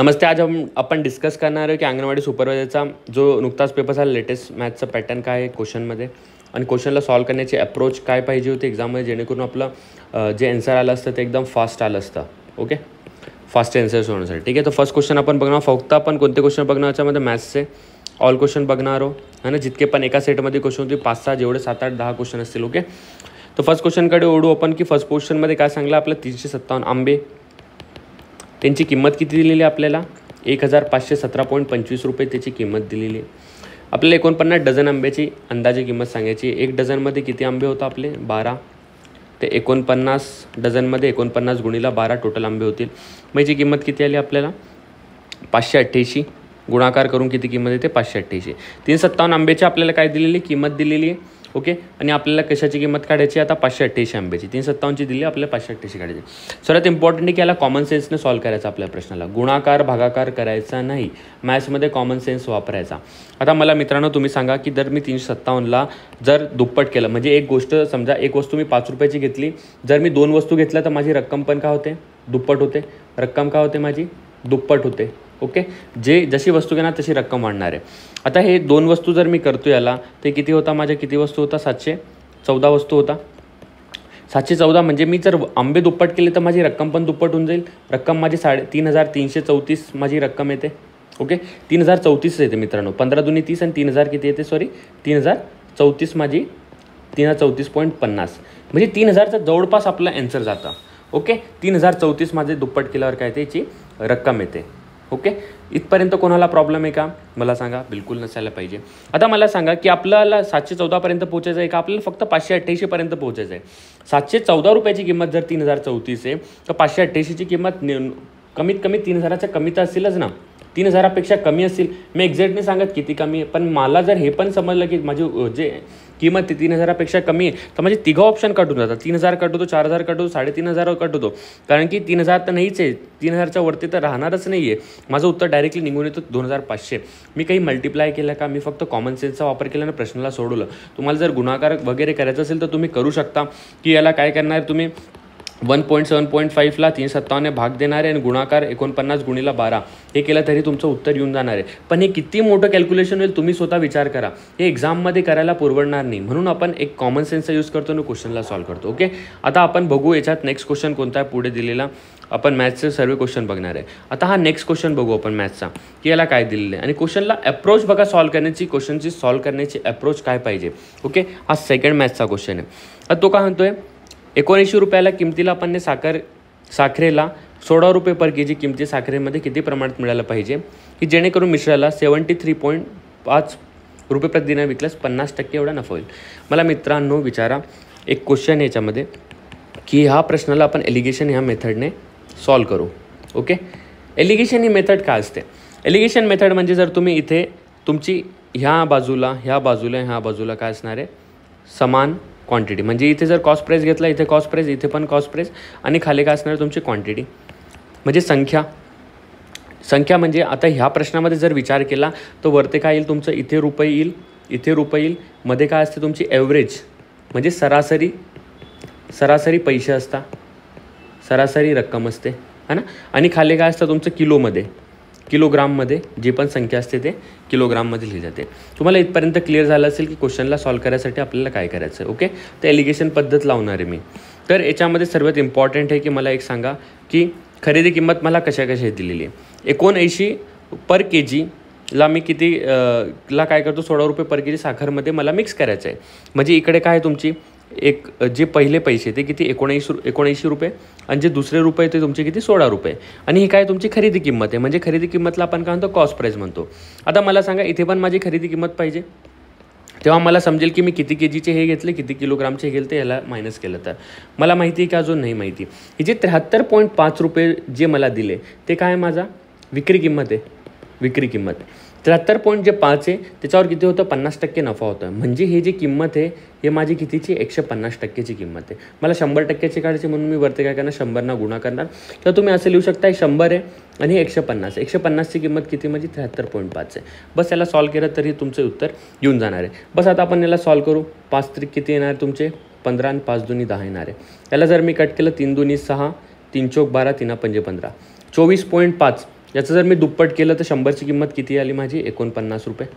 नमस्ते. आज आपण डिस्कस करणार आहे की अंगणवाडी सुपरवायझरचा जो नुकताच पेपर झाला लेटेस्ट मॅथ्सचा पॅटर्न काय आहे क्वेश्चनमध्ये आणि क्वेश्चनला सॉल्व करण्याची अप्रोच काय पाहिजे होती एक्झाममध्ये, जेणेकरून आपलं जे आन्सर आलं असतं ते एकदम फास्ट आलं असतं. ओके, फास्ट आन्सर्स होण्यासाठी. ठीक आहे, तर फर्स्ट क्वेश्चन आपण बघणार. फक्त आपण कोणते क्वेश्चन बघणार याच्यामध्ये मॅथ्सचे ऑल क्वेश्चन बघणार आहोत है ना. जितके पण एका सेटमध्ये क्वेश्चन होते 5-6 जेवढे 7-8 10 क्वेश्चन असतील. ओके, तर फर्स्ट क्वेश्चनकडे ओढू आपण की फर्स्ट क्वेश्चनमध्ये काय सांगलं आपलं 357 आंबे, त्यांची किंमत किती दिलेली आहे आपल्याला 1517.25 रुपये त्याची किंमत दिलेली आहे. आपल्याला 49 डझन आंब्याची अंदाजे किंमत सांगायची. एक डझनमध्ये किती आंबे होतं आपले 12, ते 49 डझनमध्ये 49 गुणिला 12 टोटल आंबे होतील. मग याची किंमत किती आली आपल्याला 588. गुणाकार करून किती किंमत येते 588. 357 आंब्याची आपल्याला काय दिलेली किंमत दिलेली आहे. ओके, आणि आपल्याला कशाची किंमत काढायची आता 588 आंब्याची. 357ची दिली आपल्याला 588 काढायची. सर्वात इम्पॉर्टंट आहे की याला कॉमन सेन्सने सॉल्व करायचा आपल्या प्रश्नाला. गुणाकार भागाकार करायचा नाही, मॅथ्समध्ये कॉमन सेन्स वापरायचा. आता मला मित्रांनो तुम्ही सांगा की जर मी 357ला जर दुप्पट केलं, म्हणजे एक गोष्ट समजा एक वस्तू मी 5 रुपयाची घेतली, जर मी 2 वस्तू घेतल्या तर माझी रक्कम पण काय होते दुप्पट होते. रक्कम काय होते माझी दुप्पट होते. ओके, जशी वस्तू घेणार तशी रक्कम वाढणार आहे. आता हे 2 वस्तू जर मी करतो याला ते किती होता माझ्या किती वस्तू होता 714 वस्तू होता. 714 म्हणजे मी जर आंबे दुप्पट केले तर माझी रक्कम पण दुप्पट होऊन जाईल. रक्कम माझी 3334 माझी रक्कम येते. ओके, 3034 येते मित्रांनो. 15 दुनी 30 आणि 3000 किती येते 3034 माझी 3034.50 म्हणजे 3000चा जवळपास आपला आन्सर जातं. ओके, 3034 माझे दुप्पट केल्यावर काय येते याची रक्कम येते. ओके, इथपर्यंत कोणाला प्रॉब्लेम आहे का मला सांगा. बिलकुल नसायला पाहिजे. आता मला सांगा की आपल्याला 714पर्यंत पोहोचायचं आहे का आपल्याला फक्त 588पर्यंत पोहोचायचं आहे. 714 रुपयाची किंमत जर 3034 आहे तर 588ची किंमत कमीत कमी 3000च्या कमी तर असेलच ना. 3000पेक्षा कमी असेल. मी एक्झॅक्ट नाही सांगत किती कमी आहे, पण मला जर हे पण समजलं की माझी जे किंमत ती 3000पेक्षा कमी आहे तर माझे तिघं ऑप्शन कट होऊन जातात. 3000 कट होतो, 4000 कट होतो, 3500 कट होतो. कारण की 3000 तर नाहीच आहे, 3000च्या वरती तर राहणारच नाही आहे. माझं उत्तर डायरेक्टली निघून येतं 2500. मी काही मल्टिप्लाय केलं का, मी फक्त कॉमन सेन्सचा वापर केल्यानं प्रश्नाला सोडवलं. तुम्हाला जर गुणाकार वगैरे करायचं असेल तर तुम्ही करू शकता की याला काय करणार तुम्ही 1.7.5ला 357ने भाग देणार आहे आणि गुणाकार 49 गुणिला 12 हे केलं तरी तुमचं उत्तर येऊन जाणार आहे. पण हे किती मोठं कॅल्क्युलेशन होईल तुम्ही स्वतः विचार करा. हे एक्झाममध्ये करायला पुरवडणार नाही, म्हणून आपण एक कॉमन सेन्सचा यूज करतो आणि क्वेश्चनला सॉल्व करतो. ओके, आता आपण बघू याच्यात नेक्स्ट क्वेश्चन कोणता आहे पुढे दिलेला. आपण मॅथ्सचे सर्व क्वेश्चन बघणार आहे. आता हा नेक्स्ट क्वेश्चन बघू आपण मॅथ्सचा की याला काय दिलेलं आहे आणि क्वेश्चनला अप्रोच बघा सॉल्व करण्याची. क्वेश्चनची सॉल्व करण्याची अप्रोच काय पाहिजे. ओके, हा सेकंड मॅथ्सचा क्वेश्चन आहे. आता तो काय म्हणतोय 79 रुपयाला किमतीला आपण साखरेला 16 रुपये पर के जी किमती साखरेमध्ये किती प्रमाणात मिळालं पाहिजे की जेणेकरून मिश्राला 73.5 रुपये प्रतिदिन विकल्यास 50% एवढा नफा होईल. मला मित्रांनो विचारा एक क्वेश्चन आहे याच्यामध्ये की ह्या प्रश्नाला आपण एलिगेशन ह्या मेथडने सॉल्व करू. ओके, एलिगेशन ही मेथड काय असते. एलिगेशन मेथड म्हणजे जर तुम्ही इथे तुमची ह्या बाजूला काय असणार आहे समान क्वांटिटी. म्हणजे इथे जर कॉस्ट प्राईस घेतला इथे कॉस्ट प्राईस, इथे पण कॉस्ट प्राईस आणि खाली काय असणार तुमची क्वांटिटी म्हणजे संख्या म्हणजे आता ह्या प्रश्नामध्ये जर विचार केला तर वरते काय येईल तुमचं इथे रुपये येईल, इथे रुपये येईल. मध्ये काय असते तुमची ॲव्हरेज म्हणजे सरासरी पैसे असतात, सरासरी रक्कम असते है ना. आणि खाली काय असतं तुमचं किलोग्राममध्ये जी पण संख्या असते ते किलोग्राममध्ये लिहिली जाते. तुम्हाला इथपर्यंत क्लिअर झालं असेल की क्वेश्चनला सॉल्व करायसाठी आपल्याला काय करायचं आहे. ओके, तर एलिगेशन पद्धत लावणार आहे मी. तर याच्यामध्ये सर्वात इम्पॉर्टंट आहे की मला एक सांगा की खरेदी किंमत मला कशा दिलेली आहे. 79 पर के जीला मी ला काय करतो 16 रुपये पर के जी साखरमध्ये मला मिक्स करायचं आहे. म्हणजे इकडे काय तुमची एक जे पहिले पैसे ते किती 79 रुपये आणि जे दुसरे रुपये ते तुमचे किती 16 रुपये आणि ही काय तुमची खरेदी किंमत आहे. म्हणजे खरेदी किंमतला आपण काय म्हणतो कॉस्ट प्राईस म्हणतो. आता मला सांगा इथे पण माझी खरेदी किंमत पाहिजे, तेव्हा मला समजेल की मी किती के जीचे हे घेतले किती किलोग्रामचे हे घेतले याला मायनस केलं तर मला माहिती आहे की अजून नाही माहिती. ही जे 73.5 रुपये जे मला दिले ते काय माझा विक्री किंमत आहे. विक्री किंमत 73.5 आहे त्याच्यावर किती होतं 50% नफा होतं. म्हणजे हे जी किंमत आहे हे माझी कितीची 150%ची किंमत आहे. मला 100%ची काढायची म्हणून मी वरती काय करणार 100 गुणा करणार. तर तुम्ही असं लिहू शकता 100 आहे आणि 150ची किंमत किती माझी 73.5 आहे. बस याला सॉल्व केलं तरी तुमचं उत्तर येऊन जाणार आहे. बस आता आपण याला सॉल्व करू. 5 त्रिक किती येणार तुमचे 15 आणि 5 दुनी 10 येणार आहे. याला जर मी कट केलं 3 दुनी 6, 3 चौक 12, 3 पंजे 15, 24.5 याचं जर मी दुप्पट केलं तर 100ची किंमत किती आली माझी 49 रुपये.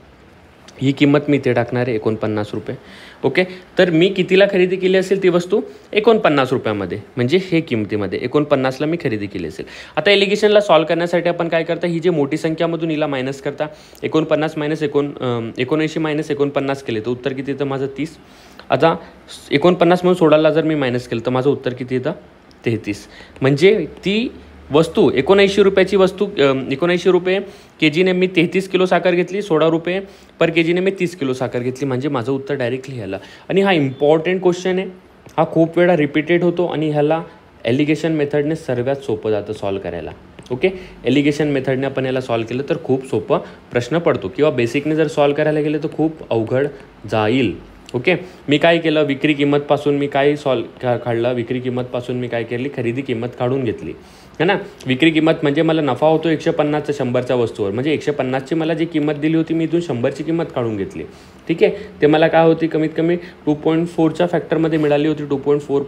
ही किंमत मी इथे टाकणार आहे 49 रुपये. ओके, तर मी कितीला खरेदी केली असेल ती वस्तू 49 रुपयामध्ये, म्हणजे हे किमतीमध्ये 49ला मी खरेदी केली असेल. आता एलिगेशनला सॉल्व करण्यासाठी आपण काय करता, ही जी मोठी संख्यामधून हिला मायनस करता. 49 मायनस 79 मायनस 49 केले तर उत्तर किती येतं माझं 30. आता 49 म्हणून 16ला जर मी मायनस केलं तर माझं उत्तर किती येतं 33. म्हणजे ती वस्तू 79 रुपयाची वस्तू 79 रुपये के जीने मी 33 किलो साखर घेतली, 16 रुपये पर के जीने मी 30 किलो साखर घेतली, म्हणजे माझं उत्तर डायरेक्टली ह्याला. आणि हा इम्पॉर्टंट क्वेश्चन आहे, हा खूप वेळा रिपीटेड होतो आणि ह्याला एलिगेशन मेथडने सर्वात सोपं जातं सॉल्व करायला. ओके, एलिगेशन मेथडने आपण याला सॉल्व केलं तर खूप सोपं प्रश्न पडतो, किंवा बेसिकने जर सॉल्व करायला गेलं तर खूप अवघड जाईल. ओके, मी काय केलं, विक्री किंमतपासून मी काय काढलं, विक्री किंमतपासून मी काय केली, खरेदी किंमत काढून घेतली है ना. विक्री किंमत म्हणजे मला नफा होतो 150चा 100च्या वस्तूवर, म्हणजे 150ची मला जी किंमत दिली होती मी इथून 100ची किंमत काढून घेतली. ठीक आहे, ते मला काय होती कमीत कमी 2.4च्या फॅक्टरमध्ये मिळाली होती, 2.4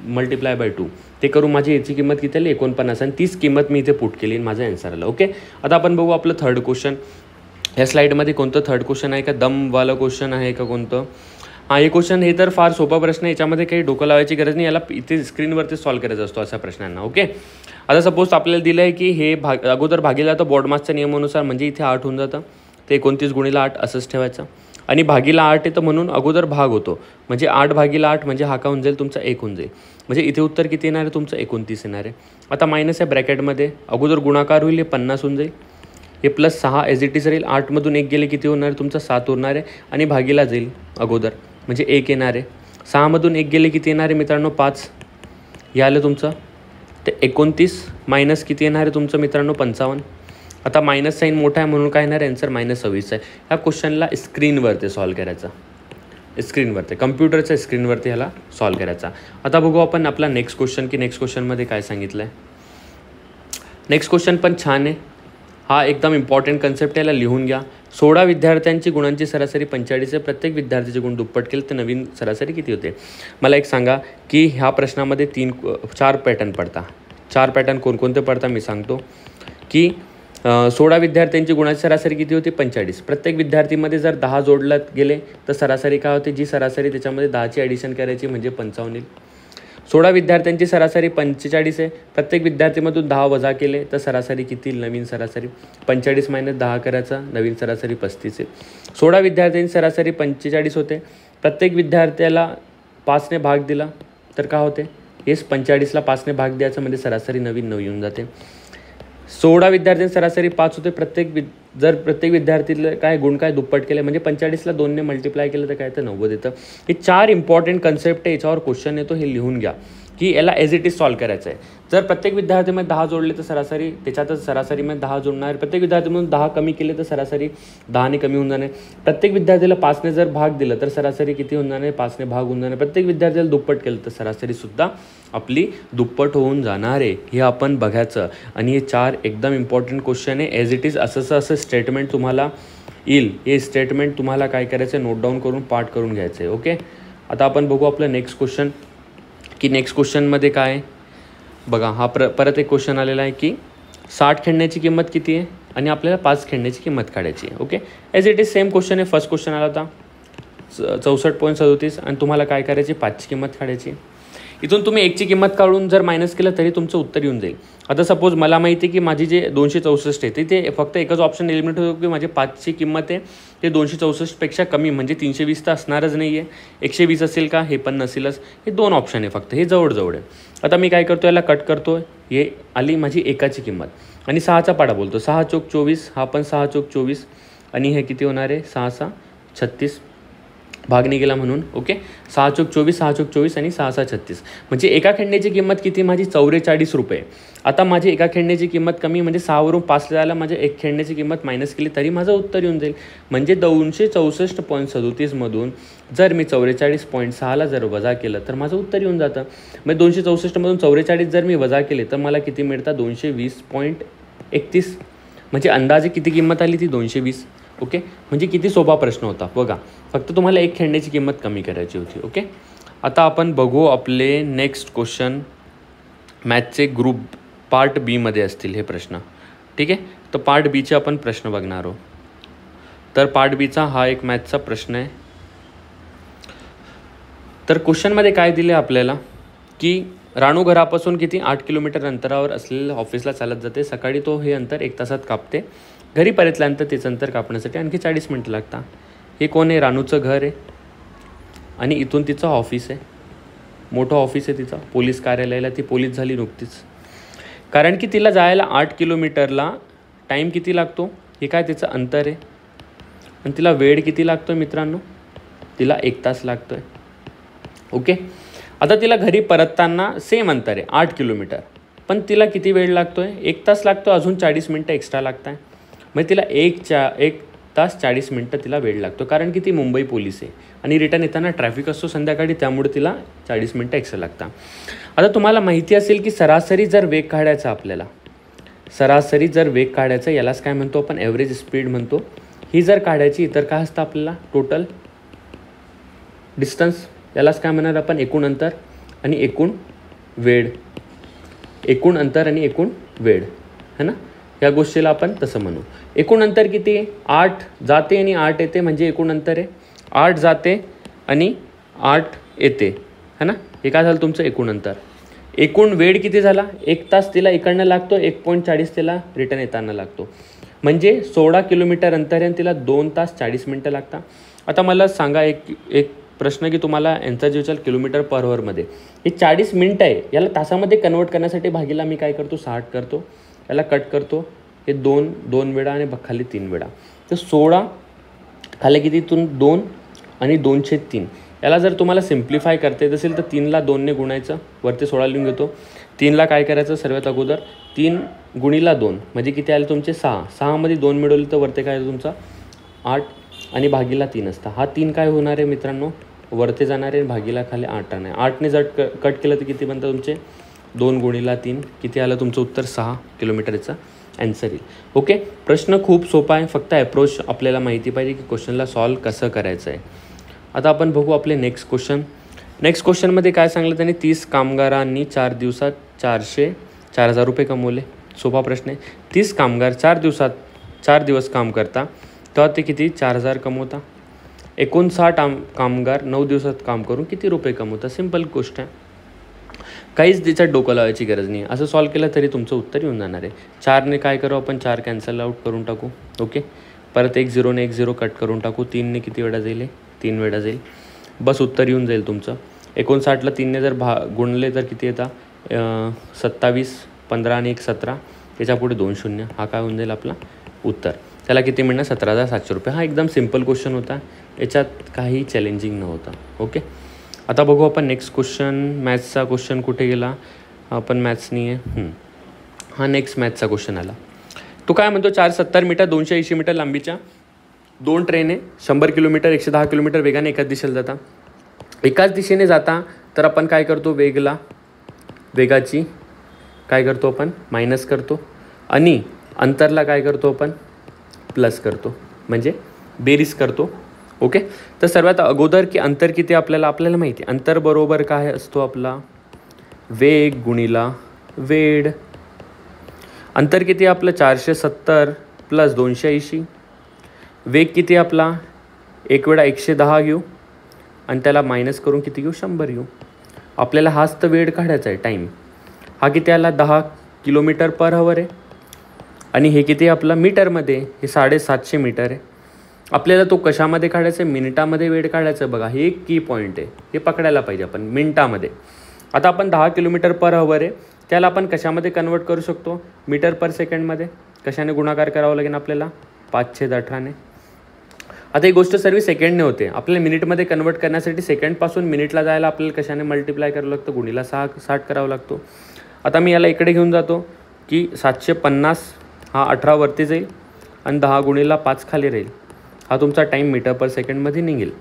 मल्टिप्लाय बाय 2. ते करून माझी याची किंमत किती आली 49, आणि 30 किंमत मी इथे पुट केली आणि माझं आन्सर आलं. ओके, आता आपण बघू आपलं थर्ड क्वेश्चन. या स्लाईडमध्ये कोणतं थर्ड क्वेश्चन आहे का, दमवालं क्वेश्चन आहे का कोणतं. हां, हे क्वेश्चन हे तर फार सोपा प्रश्न आहे, याच्यामध्ये काही डोकं लावायची गरज नाही, याला इथे स्क्रीनवरती सॉल्व करायचा असतो अशा प्रश्नांना. ओके, आता सपोज आपल्याला दिलं आहे की हे अगोदर भागीला जातं बॉडमासच्या नियमानुसार, म्हणजे इथे 8 होऊन जातं, ते 29 गुणिला 8 असंच ठेवायचं, आणि भागीला 8 येतं म्हणून अगोदर भाग होतो, म्हणजे 8 भागीला 8 म्हणजे हा का होऊन जाईल तुमचा 1 होऊन जाईल, म्हणजे इथे उत्तर किती येणार आहे तुमचं 29 येणार आहे. आता मायनस आहे ब्रॅकेटमध्ये, अगोदर गुणाकार होईल, हे 50 होऊन जाईल, हे प्लस 6 एज इट इज राहील, 8मधून 1 गेले किती होणार आहे तुमचं 7 होणार आहे, आणि भागीला जाईल अगोदर म्हणजे 1 येणार आहे. 6मधून 1 गेले किती येणार आहे मित्रांनो 5, हे आलं तुमचं ते 29 मायनस किती येणार आहे तुमचं मित्रांनो 55. आता मायनस साईन मोठा आहे म्हणून काय येणार आहे आन्सर -26 आहे. ह्या क्वेश्चनला स्क्रीनवरती सॉल्व करायचा, स्क्रीनवरती कम्प्युटरच्या स्क्रीनवरती ह्याला सॉल्व करायचा. आता बघू आपण आपला नेक्स्ट क्वेश्चन, की नेक्स्ट क्वेश्चनमध्ये काय सांगितलं आहे. नेक्स्ट क्वेश्चन पण छान आहे, हा एकदम इम्पॉर्टंट कन्सेप्ट आहे, याला लिहून घ्या. 16 विद्यार्थ्यांची गुणांची सरासरी 45 आहे, प्रत्येक विद्यार्थ्याचे गुण दुप्पट केले तर नवीन सरासरी किती होते. मला एक सांगा की ह्या प्रश्नामध्ये 4 पॅटर्न पडतात. 4 पॅटर्न कोणकोणते पडतात मी सांगतो. की 16 विद्यार्थ्यांची गुणांची सरासरी किती होती 45. प्रत्येक विद्यार्थीमध्ये जर 10 जोडल्यात गेले तर सरासरी काय होते, जी सरासरी त्याच्यामध्ये 10ची ॲडिशन करायची म्हणजे 55 येईल. 16 विद्यार्थ्यांची सरासरी 45 आहे, प्रत्येक विद्यार्थीमधून 10 वजा केले तर सरासरी किती येईल नवीन सरासरी 45 मायनस 10 करायचा, नवीन सरासरी 35 आहे. 16 विद्यार्थ्यांची सरासरी 45 होते, प्रत्येक विद्यार्थ्याला 5ने भाग दिला तर काय होते, हेच 45ला 5ने भाग द्यायचं म्हणजे सरासरी नवीन 9 येऊन जाते. 16 विद्यार्थ्यांची सरासरी 5 होते, जर प्रत्येक विद्यार्थीला काय गुण काय दुप्पट केले म्हणजे 45ला 2ने मल्टिप्लाय केलं तर काय तर 90 येतं. हे 4 इम्पॉर्टंट कन्सेप्ट आहे, याच्यावर क्वेश्चन येतो, हे लिहून घ्या की याला एज इट इज सॉल्व करायचं आहे. जर प्रत्येक विद्यार्थीमध्ये 10 जोडले तर सरासरी त्याच्यातच सरासरीमध्ये 10 जोडणार, प्रत्येक विद्यार्थीमधून 10 कमी केले तर सरासरी 10ने कमी होऊन जाणार, प्रत्येक विद्यार्थीला 5ने जर भाग दिलं तर सरासरी किती होऊन जाणार 5ने भाग होऊन जाणार, प्रत्येक विद्यार्थ्याला दुप्पट केलं तर सरासरीसुद्धा आपली दुप्पट होऊन जाणार आहे, हे आपण बघायचं. आणि हे 4 एकदम इम्पॉर्टंट क्वेश्चन आहे, एज इट इज असं स्टेटमेंट तुम्हाला येईल, हे स्टेटमेंट तुम्हाला काय करायचं आहे नोट डाऊन करून पाठ करून घ्यायचं आहे. ओके, आता आपण बघू आपलं नेक्स्ट क्वेश्चन, की नेक्स्ट क्वेश्चनमध्ये काय आहे बघा. हा परत एक क्वेश्चन आलेला आहे की 60 खेळण्याची किंमत किती आहे आणि आपल्याला 5 खेळण्याची किंमत काढायची आहे. Okay, as it is same question आहे, फर्स्ट क्वेश्चन आला होता 64.37 आणि तुम्हाला काय करायची 5ची किंमत काढायची. इथून तुम्ही 1ची किंमत काढून जर मायनस केलं तरी तुमचं उत्तर येऊन जाईल. आता सपोज मला माहिती आहे की माझी जे 264 आहे ते फक्त एकच ऑप्शन एलिमिनेट होतो की माझी 5ची किंमत आहे ते 264पेक्षा कमी म्हणजे 320 तर असणारच नाही आहे, 120 असेल का हे पण नसेलच. हे 2 ऑप्शन आहे फक्त, हे जवळजवळ आहे. आता मी काय करतो, याला कट करतो, हे आली माझी 1ची किंमत आणि 6चा पाडा बोलतो, 6 चोक 24, हा पण 6 चोक 24 आणि हे किती होणार आहे 6 6 36 भाग नाही गेला म्हणून. ओके, 6 चोक 24, 6 चोक 24 आणि 6 6 36 म्हणजे एका खेळण्याची किंमत किती माझी 44 रुपये. आता माझी एका खेळण्याची किंमत कमी म्हणजे 6वरून 5 जायला माझ्या एक खेळण्याची किंमत मायनस केली तरी माझं उत्तर येऊन जाईल. म्हणजे 264.37मधून जर मी 44.6ला जर वजा केलं तर माझं उत्तर येऊन जातं. म्हणजे 264मधून 44 जर मी वजा केले तर मला किती मिळतात 220.31 म्हणजे अंदाजे किती किंमत आली ती 220. ओके, म्हणजे किती सोपा प्रश्न होता बघा, फक्त तुम्हाला एक खेळण्याची किंमत कमी करायची होती. ओके, आता आपण बघू आपले नेक्स्ट क्वेश्चन, मॅथ्सचे ग्रुप पार्ट बीमध्ये असतील हे प्रश्न. ठीक आहे. तर पार्ट बीचे आपण प्रश्न बघणार आहोत. तर पार्ट बीचा हा एक मॅथचा प्रश्न आहे. तर क्वेश्चनमध्ये काय दिले आपल्याला की राणू घरापासून किती 8 किलोमीटर अंतरावर असलेल्या ऑफिसला चालत जाते. सकाळी तो हे अंतर 1 तासात कापते. घरी परतल्यानंतर तेच अंतर कापण्यासाठी आणखी 40 मिनटं लागतात. हे कोण आहे? राणूचं घर आहे आणि इथून तिचं ऑफिस आहे. मोठं ऑफिस आहे तिचं, पोलीस कार्यालयाला. ती पोलीस झाली नुकतीच. कारण की तिला जायला 8 किलोमीटरला टाईम किती लागतो हे काय तिचं अंतर आहे. आणि तिला वेळ किती लागतो आहे मित्रांनो? तिला 1 तास लागतो आहे. ओके. आता तिला घरी परतताना सेम अंतर आहे 8 किलोमीटर, पण तिला किती वेळ लागतो आहे? 1 तास लागतो. अजून 40 मिनटं एक्स्ट्रा लागत आहे. मग तिला 1 तास 40 मिनटं तिला वेळ लागतो. कारण की ती मुंबई पोलीस आहे आणि रिटर्न येताना ट्रॅफिक असतो संध्याकाळी, त्यामुळे तिला 40 मिनटं एक्स्ट्रा लागतात. आता तुम्हाला माहिती असेल की सरासरी जर वेग काढायचा आपल्याला, सरासरी जर वेग काढायचा, यालाच काय म्हणतो आपण? ॲव्हरेज स्पीड म्हणतो. ही जर काढायची तर काय असतं आपल्याला? Total distance. यालाच काय म्हणणार आपण? एकूण अंतर आणि एकूण वेळ. एकूण अंतर आणि एकूण वेळ है ना. या गोष्टीला आपण तसं म्हणू. एकूण अंतर किती आहे? 8 जाते आणि 8 येते, म्हणजे एकूण अंतर आहे. 8 जाते आणि 8 येते है ना. हे काय झालं तुमचं एकूण अंतर. एकूण वेळ किती झाला? 1 तास तिला इकडनं लागतो, 1.40 तिला रिटर्न येताना लागतो. म्हणजे 16 किलोमीटर अंतर आहे आणि तिला 2 तास 40 मिनटं लागतात. आता मला सांगा एक प्रश्न की तुम्हाला यांचा जे विचार किलोमीटर पर अवरमध्ये, हे 40 मिनटं आहे, याला तासामध्ये कन्वर्ट करण्यासाठी भागीला मी काय करतो? 60 करतो. याला कट करतो. हे 2 वेळा आणि खाली 3 वेळा. तर 16 खाली कितीतून 2 आणि 2/3. याला जर तुम्हाला सिम्प्लिफाय करता येत असेल तर 3ला 2ने गुणायचं, वरती 16 लिहून घेतो. 3ला काय करायचं? सर्वात अगोदर 3 गुणीला 2 म्हणजे किती आले तुमचे? 6. 6मध्ये 2 मिळवले तर वरती काय तुमचा 8 आणि भागीला 3 असता. हा 3 काय होणार आहे मित्रांनो? वरती जाणार आहे. भागीला खाली 8 नाही. 8ने जर कट केलं तर किती बनतं तुमचे? 2 गुणीला 3. किती आलं तुमचं उत्तर? 6 किलोमीटरचं ॲन्सर येईल. ओके. प्रश्न खूप सोपा आहे. फक्त अप्रोच आपल्याला माहिती पाहिजे की क्वेश्चनला सॉल्व कसं करायचं आहे. आता आपण बघू आपले नेक्स्ट क्वेश्चन. नेक्स्ट क्वेश्चनमध्ये काय सांगलं त्यांनी? 30 कामगारांनी 4 दिवसात 4,000 रुपये कमवले. सोपा प्रश्न आहे. 30 कामगार 4 दिवस काम करता तेव्हा ते किती? 4,000 कमवता. 59 कामगार 9 दिवसात काम करून किती रुपये कमवता? सिंपल गोष्ट आहे. काहीच त्याच्यात डोकं लावायची गरज नाही. असं सॉल्व केलं तरी तुमचं उत्तर येऊन जाणार आहे. 4ने काय करू आपण? 4 कॅन्सल आउट करून टाकू. ओके. परत 1 0ने 1 0 कट करून टाकू. 3ने किती वेळा जाईल? 3 वेळा जाईल. बस उत्तर येऊन जाईल तुमचं. 59ला 3ने जर गुणले तर किती येतात? 27. 15 आणि 1 17. त्याच्या पुढे 2 0. हा काय होऊन जाईल आपला उत्तर. त्याला किती मिळणार? 17,700 रुपये. हा एकदम सिम्पल क्वेश्चन होता. याच्यात काही चॅलेंजिंग नव्हतं. ओके. आता बघू आपण नेक्स्ट क्वेश्चन. मॅथ्सचा क्वेश्चन कुठे गेला? आपण मॅथ्स नाही आहे. हा नेक्स्ट मॅथ्सचा क्वेश्चन आला. तो काय म्हणतो? 470 मीटर 280 मीटर लांबीच्या 2 ट्रेन आहे. 100 किलोमीटर 110 किलोमीटर वेगाने एकाच दिशेला जाता. एकाच दिशेने जाता तर आपण काय करतो? वेगाची काय करतो आपण? मायनस करतो आणि अंतरला काय करतो आपण? प्लस करतो, म्हणजे बेरीज करतो. ओके. तर सर्वात अगोदर की अंतर किती आपल्याला माहिती आहे. अंतर बरोबर काय असतो आपला? वेग गुणीला वेळ. अंतर किती आपलं? 470 प्लस 280. वेग किती आपला? एक वेळा 110 घेऊ आणि त्याला मायनस करून किती घेऊ? 100 घेऊ. आपल्याला हाच तर वेळ काढायचा आहे, टाईम. हा किती आला? 10 किलोमीटर पर अवर आहे. आणि हे किती आपला? मीटरमध्ये. हे 750 मीटर आहे. आपल्याला तो कशामध्ये काढायचा आहे? मिनिटामध्ये वेळ काढायचा आहे. बघा, हे एक की पॉईंट आहे, हे पकडायला पाहिजे आपण मिनिटामध्ये. आता आपण 10 किलोमीटर पर अवर आहे, त्याला आपण कशामध्ये कन्वर्ट करू शकतो? मीटर पर सेकंडमध्ये. कशाने गुणाकार करावं लागेल आपल्याला? 5/18ने. आता ही गोष्ट सर्व सेकंडने होते. आपल्याला मिनिटमध्ये कन्वर्ट करण्यासाठी सेकंडपासून मिनिटला जायला आपल्याला कशाने मल्टिप्लाय करावं लागतं? गुणीला 60 करावं लागतो. आता मी याला इकडे घेऊन जातो की 750 हा 18 वरती जाईल आणि 10 गुणीला 5 खाली राहील. हा तुमचा टाईम मीटर पर सेकंडमध्ये निघेल.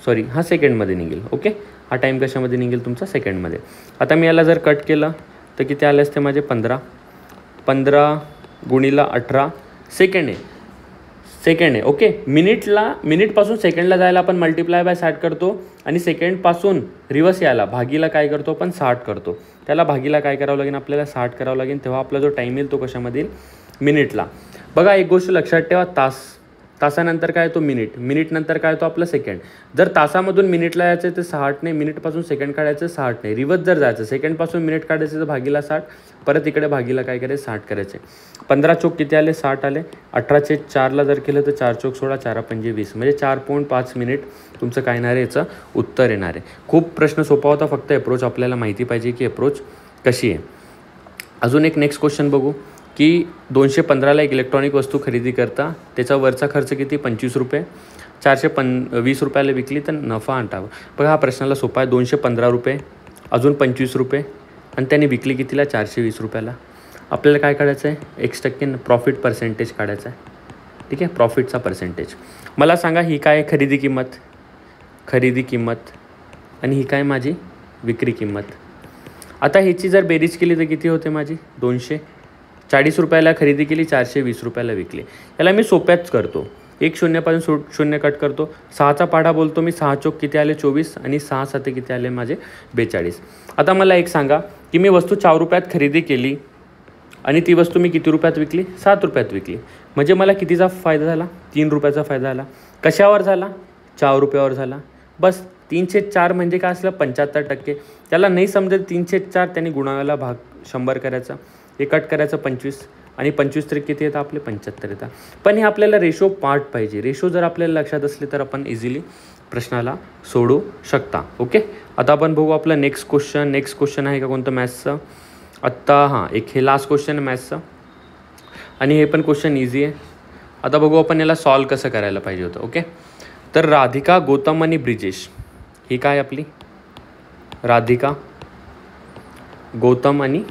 सॉरी, हा सेकंडमध्ये निघेल. ओके. हा टाईम कशामध्ये निघेल तुमचा? सेकंडमध्ये. आता मी याला जर कट केलं तर किती आले असते माझे? 15 गुणीला 18 सेकंड आहे. ओके. मिनिटपासून सेकंडला जायला आपण मल्टिप्लाय बाय 60 करतो आणि सेकंडपासून रिवर्स यायला भागीला काय करतो आपण? 60 करतो. त्याला भागीला काय करावं लागेल आपल्याला? 60 करावं लागेल. तेव्हा आपला जो टाईम येईल तो कशामध्ये येईल? मिनिटला. बघा एक गोष्ट लक्षात ठेवा, तासानंतर काय येतो मिनिट, मिनिटनंतर काय येतो आपलं सेकंड. जर तासामधून मिनिटला यायचं आहे तर 60ने, मिनिटपासून सेकंड काढायचं 60ने, रिवर्स जर जायचं सेकंडपासून मिनिट काढायचं तर भागीला 60, परत इकडे भागीला काय करायचं 60 करायचे. 15 चोक किती आले 60 आले. 18/4ला जर केलं तर 4 चोक 16, 4 पंजे 20, म्हणजे 4.5 मिनिट तुमचं काय येणार आहे याचं उत्तर येणार आहे. खूप प्रश्न सोपा होता, फक्त अप्रोच आपल्याला माहिती पाहिजे की अप्रोच कशी आहे. अजून एक नेक्स्ट क्वेश्चन बघू की 215ला एक इलेक्ट्रॉनिक वस्तू खरेदी करता, त्याचा वरचा खर्च किती 25 रुपये, 420 रुपयाला विकली तर नफा आणटावा. बघा हा प्रश्नाला सोपा आहे. 215 रुपये अजून 25 रुपये आणि त्याने विकली कितीला 420 रुपयाला. आपल्याला काय काढायचं आहे 1% प्रॉफिट पर्सेंटेज काढायचा आहे. ठीक आहे, प्रॉफिटचा पर्सेंटेज. मला सांगा ही काय खरेदी किंमत आणि ही काय माझी विक्री किंमत. आता ह्याची जर बेरीज केली तर किती होते माझी 240 रुपयाला खरेदी केली, 420 रुपयाला विकली. याला मी सोप्याच करतो, एक शून्यापासून शून्य कट करतो. 6चा पाढा बोलतो मी, 6 चोक किती आले 24 आणि 6 7 किती आले माझे 42. आता मला एक सांगा की मी वस्तू 4 रुपयात खरेदी केली आणि ती वस्तू मी किती रुपयात विकली 7 रुपयात विकली. म्हणजे मला कितीचा फायदा झाला 3 रुपयाचा फायदा झाला. कशावर झाला 4 रुपयावर झाला. बस 3/4 म्हणजे काय असलं 75%. त्याला नाही समजेल 3/4 त्यांनी गुणाला भाग 100 करायचा, हे कट करायचं 25 आणि 25 तरी किती येतं आपले 75 येतात. पण हे आपल्याला रेशो पार्ट पाहिजे. रेशो जर आपल्याला लक्षात असले तर आपण इझिली प्रश्नाला सोडू शकता. ओके, आता आपण बघू आपलं नेक्स्ट क्वेश्चन आहे का कोणतं मॅथ्सचं. आत्ता हां एक हे लास्ट क्वेश्चन आहे मॅथ्सचं आणि हे पण क्वेश्चन इझी आहे. आता बघू आपण याला सॉल्व कसं करायला पाहिजे होतं. ओके, तर राधिका, गौतम आणि ब्रिजेश, ही काय आपली राधिका, गौतम आणि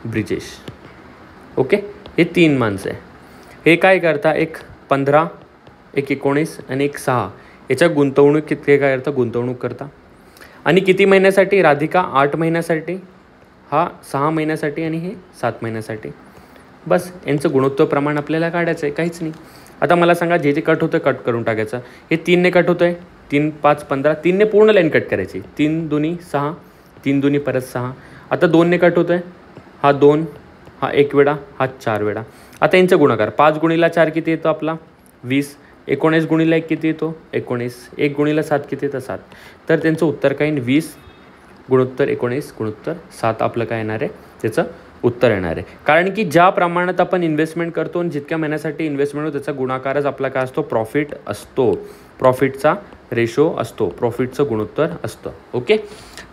ब्रिजेश. ओके, हे 3 माणसं आहे. हे काय करता, एक 15, एक 19 आणि एक 6 याच्या गुंतवणूक किती काय करता गुंतवणूक करता. आणि किती महिन्यासाठी राधिका 8 महिन्यासाठी, हा 6 महिन्यासाठी आणि हे 7 महिन्यासाठी. बस यांचं गुणोत्तर प्रमाण आपल्याला काढायचं आहे, काहीच नाही. आता मला सांगा जे जे कट होतं कट करून टाकायचं. हे 3ने कट होतं आहे, 3 5 15, 3ने पूर्ण लाईन कट करायची. 3 दुनी 6, 3 दुनी परत 6. आता 2ने कट होतं आहे, हा 2, हा 1 वेळा, हा 4 वेळा. आता यांचं गुणाकार 5 गुणिला 4 किती येतो आपला 20, 19 गुणिला 1 किती येतो 19, 1 गुणिला 7 किती येतं 7. तर त्यांचं उत्तर काय 20 गुणोत्तर 19 गुणोत्तर 7 आपलं काय येणार आहे त्याचं उत्तर येणार आहे. कारण की ज्या प्रमाणात आपण इन्व्हेस्टमेंट करतो आणि जितक्या महिन्यासाठी इन्व्हेस्टमेंट होतो त्याचा गुणाकारच आपला काय असतो प्रॉफिट असतो, प्रॉफिटचा रेशो असतो, प्रॉफिटचं गुणोत्तर असतं. ओके,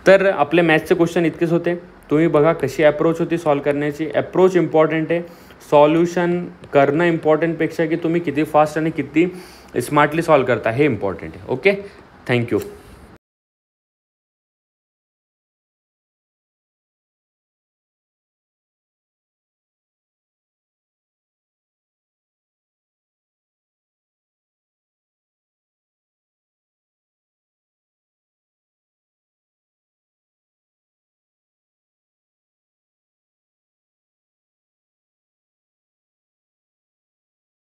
तर आपले मॅथ्सचे क्वेश्चन इतकेच होते. तुम्ही बघा कशी अप्रोच होती सॉल्व करण्याची. अप्रोच इम्पॉर्टंट आहे, सॉल्युशन करणं इम्पॉर्टंटपेक्षा की तुम्ही किती फास्ट आणि किती स्मार्टली सॉल्व करता हे इम्पॉर्टंट आहे. Okay, thank you.